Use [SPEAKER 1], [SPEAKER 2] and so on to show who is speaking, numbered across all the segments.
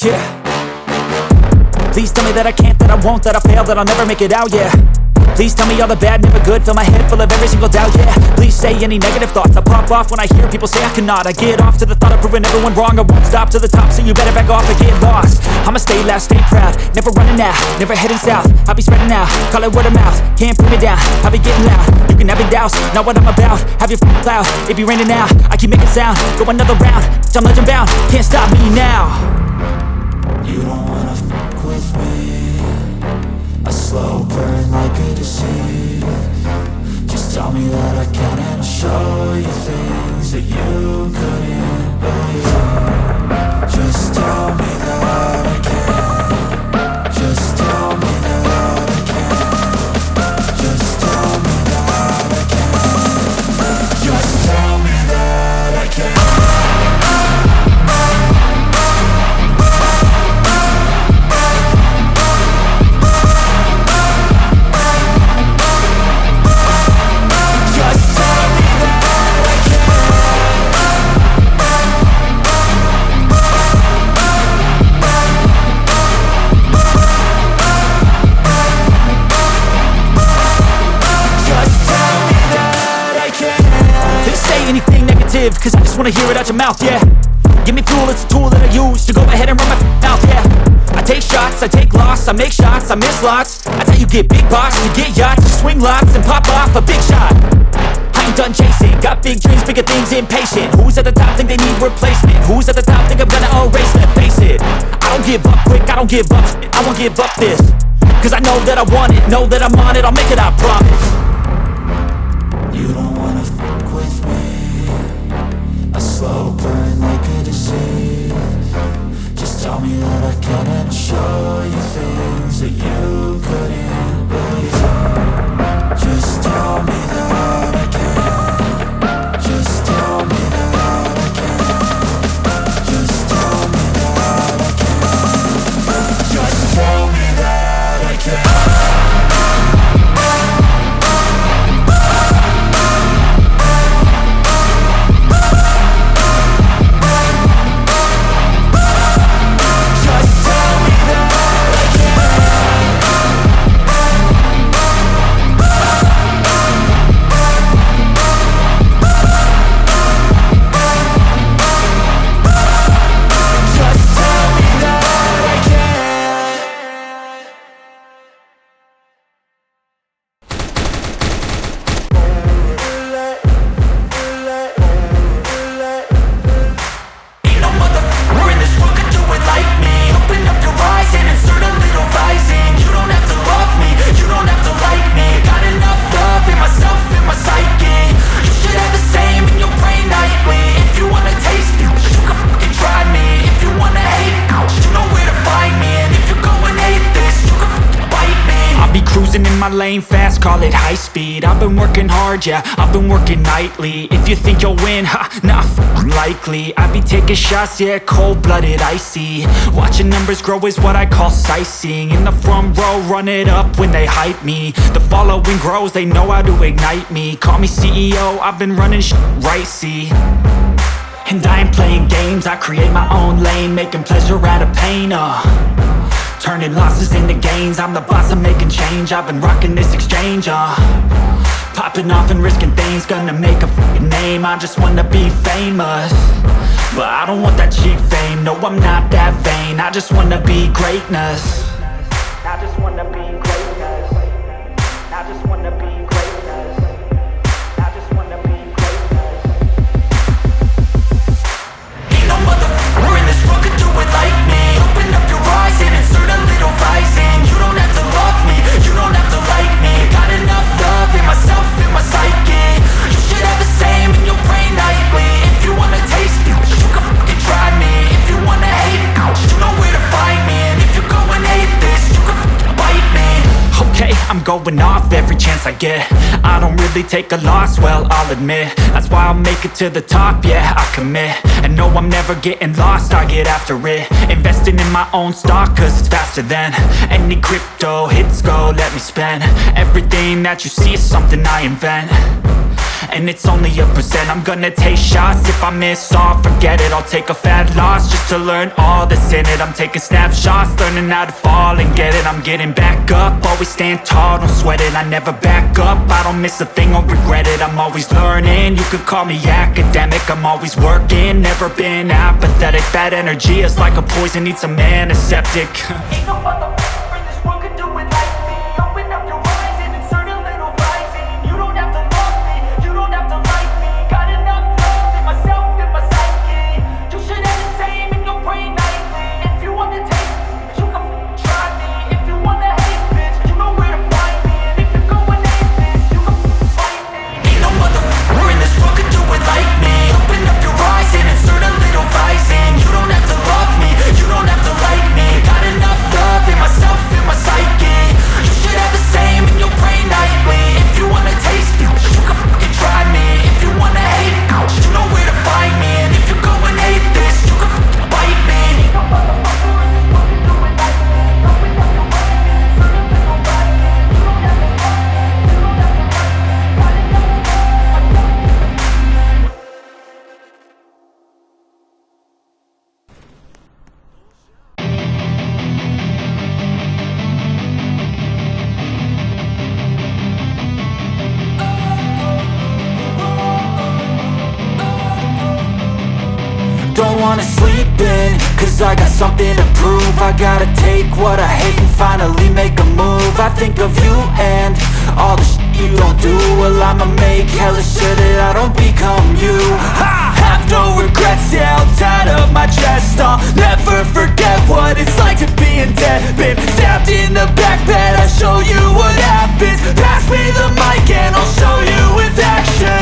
[SPEAKER 1] Yeah. Please tell me that I can't, that I won't, that I fail, that I'll never make it out, yeah. Please tell me all the bad, never good, fill my head full of every single doubt, yeah. Please say any negative thoughts, I pop off when I hear people say I cannot. I get off to the thought of proving everyone wrong, I won't stop to the top, so you better back off and get lost. I'ma stay loud, stay proud, never running out, never heading south. I'll be spreading out, call it word of mouth, can't put me down, I'll be getting loud. You can have your doubts, not what I'm about, have your cloud, it be raining now. I keep making sound, go another round, I'm legend bound, can't stop me now.
[SPEAKER 2] You don't wanna fuck with me, a slow burn like a disease. Just tell me that I can and I'll show you things that you couldn't believe. Just tell me that I can. Just tell me that I can. Just tell me that I can. Just tell me that I can.
[SPEAKER 1] Cause I just wanna hear it out your mouth, yeah. Give me fuel, it's a tool that I use to go ahead and run my mouth, yeah. I take shots, I take loss, I make shots, I miss lots. That's how you get big box, you get yachts, you swing lots and pop off a big shot. I ain't done chasing, got big dreams, bigger things, impatient. Who's at the top think they need replacement? Who's at the top think I'm gonna erase them? Face it, I don't give up quick, I don't give up shit, I won't give up this. Cause I know that I want it, know that I'm on it, I'll make it, I promise.
[SPEAKER 2] You don't wanna fuck with me, a slow burn like a disease. Just tell me that I can and I'll show you things that you couldn't believe. Just tell me that I can. Just tell me that I can. Just tell me that I can. Just tell me that I can.
[SPEAKER 1] Lane fast, call it high speed. I've been working hard, yeah, I've been working nightly. If you think you'll win, ha, not likely. I be taking shots, yeah, cold-blooded, icy. Watching numbers grow is what I call sightseeing. In the front row, run it up when they hype me. The following grows, they know how to ignite me. Call me CEO, I've been running right, see. And I ain't playing games, I create my own lane, making pleasure out of pain, turning losses into gains, I'm the boss, I'm making change. I've been rocking this exchange, popping off and risking things, gonna make a f***ing name. I just wanna be famous, but I don't want that cheap fame. No, I'm not that vain, I just wanna be greatness. I just wanna be greatness. I just wanna be greatness. I just wanna be greatness. Ain't no motherfucker in this world could do it like me. Open up your eyes and insert a little rising. You don't have to love me, you don't have to like me. Got enough love in myself, in my psyche. You should have the same in your brain nightly. If you wanna taste me, you can fucking try me. If you wanna hate me, you know where to find me. And if you go and hate this, you can fucking bite me. Okay, I'm going off every chance I get. I don't really take a loss, well, I'll admit. That's why I'll make it to the top, yeah, I commit. And no, I'm never getting lost, I get after it. Investing in my own stock, cause it's faster than any crypto hits go, let me spend. Everything that you see is something I invent. and it's only a percent. I'm gonna take shots, if I miss all, forget it. I'll take a fat loss just to learn all that's in it. I'm taking snapshots, learning how to fall and get it. I'm getting back up, always stand tall, don't sweat it. I never back up, I don't miss a thing or regret it. I'm always learning, you could call me academic. I'm always working, never been apathetic. Bad energy is like a poison, needs some antiseptic.
[SPEAKER 3] Ain't no motherfucker in this world could do it like me. Open up your eyes and insert a little rising. You don't have to love me, you don't have to like me. Got enough love in myself and my psyche. You should have the same in your brain nightly. If you wanna taste me, you can try me. If you wanna hate, bitch, you know where to find me. And if you're going atheist, you can fight me.
[SPEAKER 2] Ain't no motherfucker in this world could do it like me. Open up your eyes and insert a little rising. You don't have to love me, you don't have to like me. Got enough love in myself and my psyche. You should have the same in your brain nightly. If you wanna taste me, you can fucking try me. If you wanna hate, you know where to find me. And if you're going hate this, you can fucking bite me.
[SPEAKER 3] Ain't no motherfucker in this world could do it like me. Open up your eyes and insert a little rising. You don't have to love me, you don't have to like me. Got enough love in myself.
[SPEAKER 2] Don't wanna sleep in, cause I got something to prove. I gotta take what I hate and finally make a move. I think of you and all the shit you don't do. Well, I'ma make hella sure that I don't become you. I have no regrets, yeah, I'll tie up my chest. I'll never forget what it's like to be in debt. Been stabbed in the back bed, I'll show you what happens. Pass me the mic and I'll show you with action.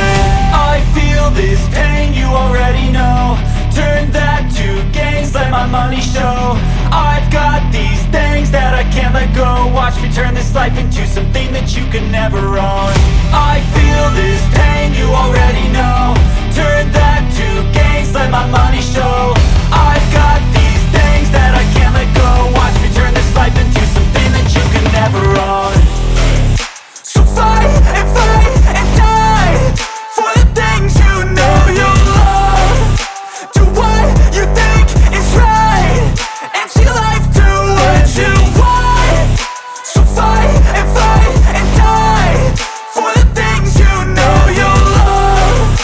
[SPEAKER 2] I feel this pain, you already know. Turn that to gains, let my money show. I've got these things that I can't let go. Watch me turn this life into something that you could never own. I feel this pain, you already know. Turn that to gains, let my money show. I've got these things that I can't let go. Watch me turn this life into something that you could never own. So fight and die for the things you know you love. Do what you think is right, and see life do what you want. So fight and die for the things you know you love.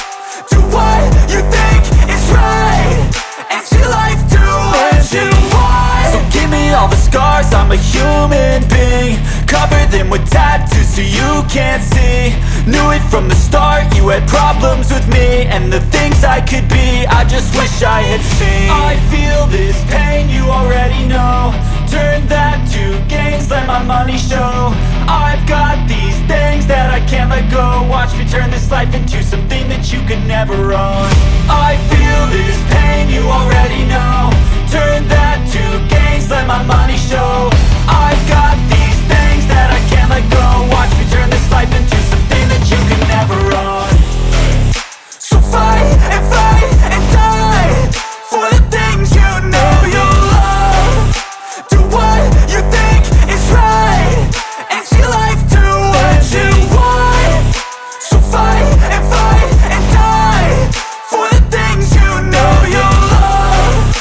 [SPEAKER 2] Do what you think is right, and see life do what you want. So give me all the scars, I'm a human being. Cover them with tattoos so you can't see. Knew it from the start, you had problems with me and the things I could be, I just wish I had seen. I feel this pain, you already know. Turn that to gains, let my money show. I've got these things that I can't let go. Watch me turn this life into something that you could never own. I feel this pain, you already know. Turn that to gains, let my money show. I've got these things that I can't let go. Watch me turn this life into something that you could never own. So fight and die for the things you know you love. Do what you think is right, and see life do what you want. So fight and die for the things you know you love.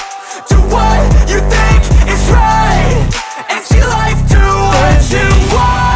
[SPEAKER 2] Do what you think is right, and see life do what you want.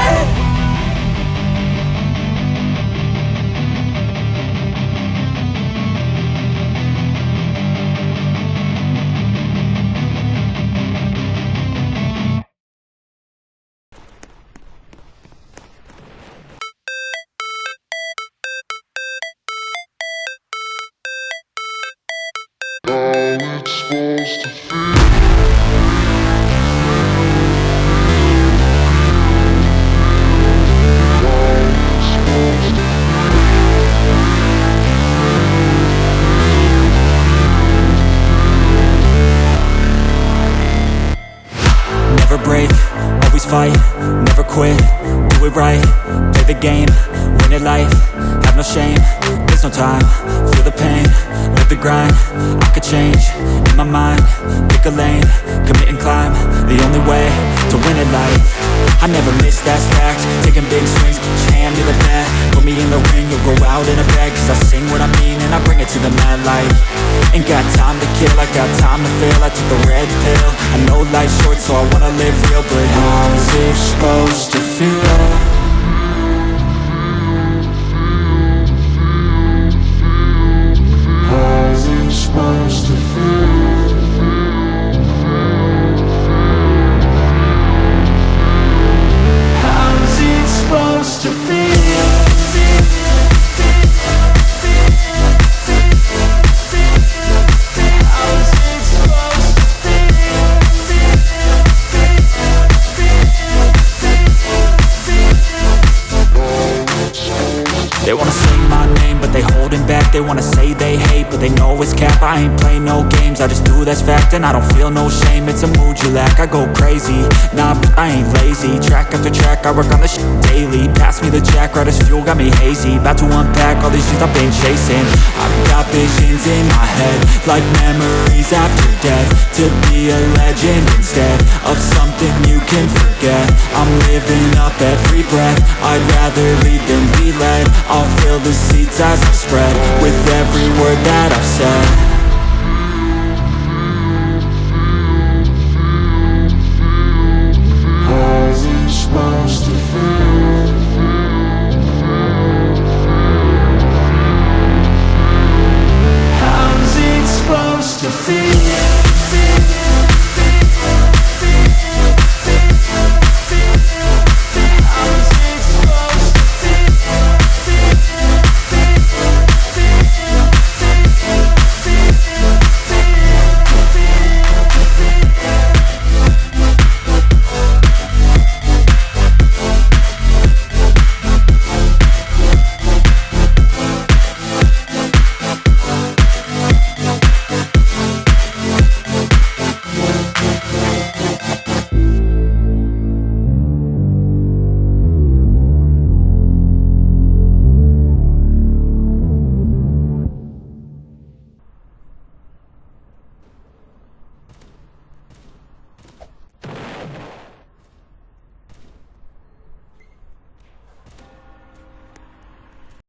[SPEAKER 2] Never break, always fight, never quit, do it right, play the game, win it life, have no shame, there's no time, feel the pain, live the grind, I could change, in my mind, pick a lane, commit and climb, the only way to win it life.
[SPEAKER 1] I never miss, that's fact. Taking big swings, hand me the bat. Put me in the ring, you'll go out in a bag. Cause I sing what I mean and I bring it to the mad light. Ain't got time to kill, I got time to feel. I took the red pill, I know life's short so I wanna live real. But how's it supposed to feel? How's it supposed to feel? How's it supposed to feel? They wanna say my name, but they holding back. They wanna say they hate, but they know it's cap. I ain't play no games, I just do that's fact. And I don't feel no shame, it's a mood you lack. I go crazy, nah, but I ain't lazy. Track after track, I work on this shit daily. Pass me the jack, right as fuel, got me hazy. About to unpack all these things I've been chasing. I've got visions in my head, like memories after death. To be a legend instead of something you can forget. I'm living up every breath, I'd rather lead than be led. I'll fill the seats as I spread with every word that I've said.